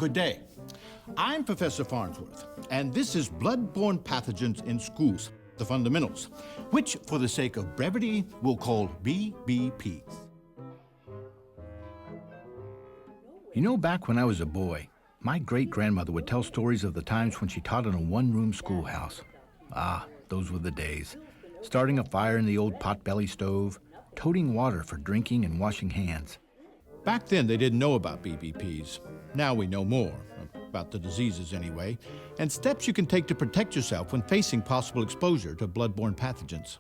Good day. I'm Professor Farnsworth, and this is Bloodborne Pathogens in Schools, the Fundamentals, which, for the sake of brevity, we'll call BBPs. You know, back when I was a boy, my great-grandmother would tell stories of the times when she taught in a one-room schoolhouse. Ah, those were the days. Starting a fire in the old potbelly stove, toting water for drinking and washing hands. Back then, they didn't know about BBPs. Now we know more, about the diseases anyway, and steps you can take to protect yourself when facing possible exposure to bloodborne pathogens.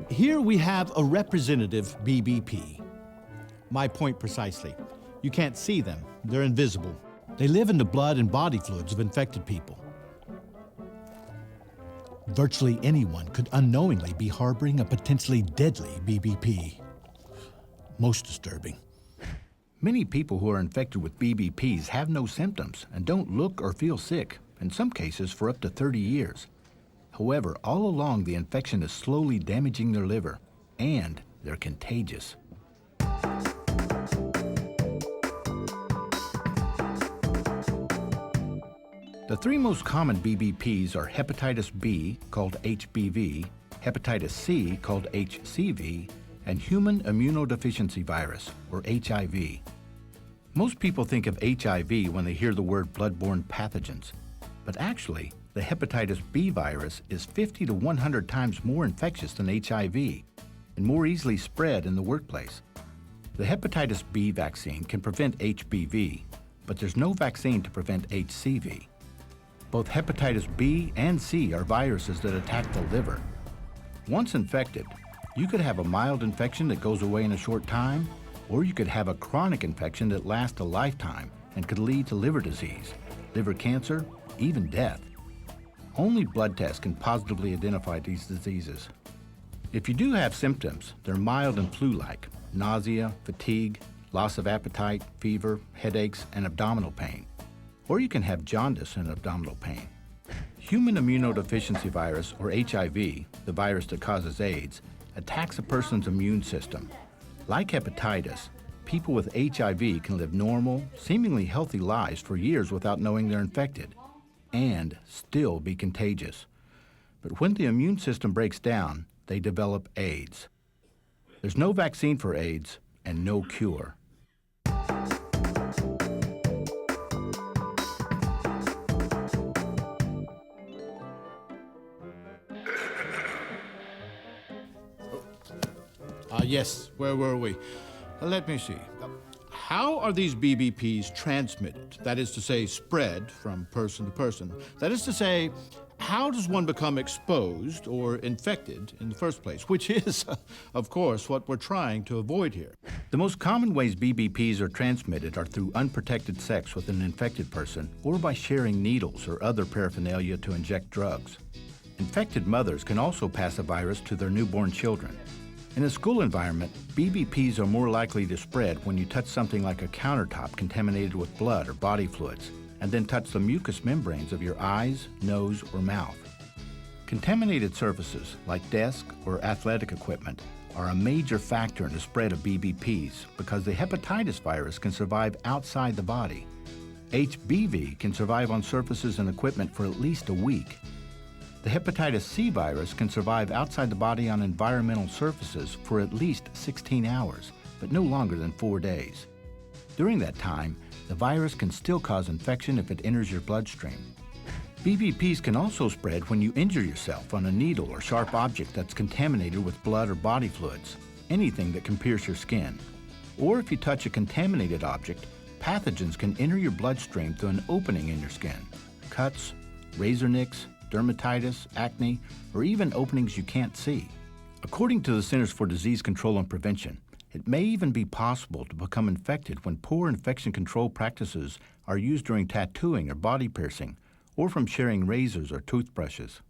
Here we have a representative BBP. My point precisely. You can't see them. They're invisible. They live in the blood and body fluids of infected people. Virtually anyone could unknowingly be harboring a potentially deadly BBP. Most disturbing. Many people who are infected with BBPs have no symptoms and don't look or feel sick, in some cases for up to 30 years. However, all along the infection is slowly damaging their liver, and they're contagious. The three most common BBPs are hepatitis B, called HBV, hepatitis C, called HCV, and human immunodeficiency virus, or HIV. Most people think of HIV when they hear the word bloodborne pathogens, but actually, the hepatitis B virus is 50 to 100 times more infectious than HIV and more easily spread in the workplace. The hepatitis B vaccine can prevent HBV, but there's no vaccine to prevent HCV. Both hepatitis B and C are viruses that attack the liver. Once infected, you could have a mild infection that goes away in a short time, or you could have a chronic infection that lasts a lifetime and could lead to liver disease, liver cancer, even death. Only blood tests can positively identify these diseases. If you do have symptoms, they're mild and flu-like: nausea, fatigue, loss of appetite, fever, headaches, and abdominal pain. Or you can have jaundice and abdominal pain. Human immunodeficiency virus, or HIV, the virus that causes AIDS, attacks a person's immune system. Like hepatitis, people with HIV can live normal, seemingly healthy lives for years without knowing they're infected, and still be contagious. But when the immune system breaks down, they develop AIDS. There's no vaccine for AIDS and no cure. Yes, where were we? Let me see. How are these BBPs transmitted? That is to say, spread from person to person. That is to say, how does one become exposed or infected in the first place? Which is, of course, what we're trying to avoid here. The most common ways BBPs are transmitted are through unprotected sex with an infected person or by sharing needles or other paraphernalia to inject drugs. Infected mothers can also pass a virus to their newborn children. In a school environment, BBPs are more likely to spread when you touch something like a countertop contaminated with blood or body fluids, and then touch the mucous membranes of your eyes, nose, or mouth. Contaminated surfaces, like desk or athletic equipment, are a major factor in the spread of BBPs because the hepatitis virus can survive outside the body. HBV can survive on surfaces and equipment for at least a week. The hepatitis C virus can survive outside the body on environmental surfaces for at least 16 hours, but no longer than 4 days. During that time, the virus can still cause infection if it enters your bloodstream. BBPs can also spread when you injure yourself on a needle or sharp object that's contaminated with blood or body fluids, anything that can pierce your skin. Or if you touch a contaminated object, pathogens can enter your bloodstream through an opening in your skin. Cuts, razor nicks, dermatitis, acne, or even openings you can't see. According to the Centers for Disease Control and Prevention, it may even be possible to become infected when poor infection control practices are used during tattooing or body piercing, or from sharing razors or toothbrushes.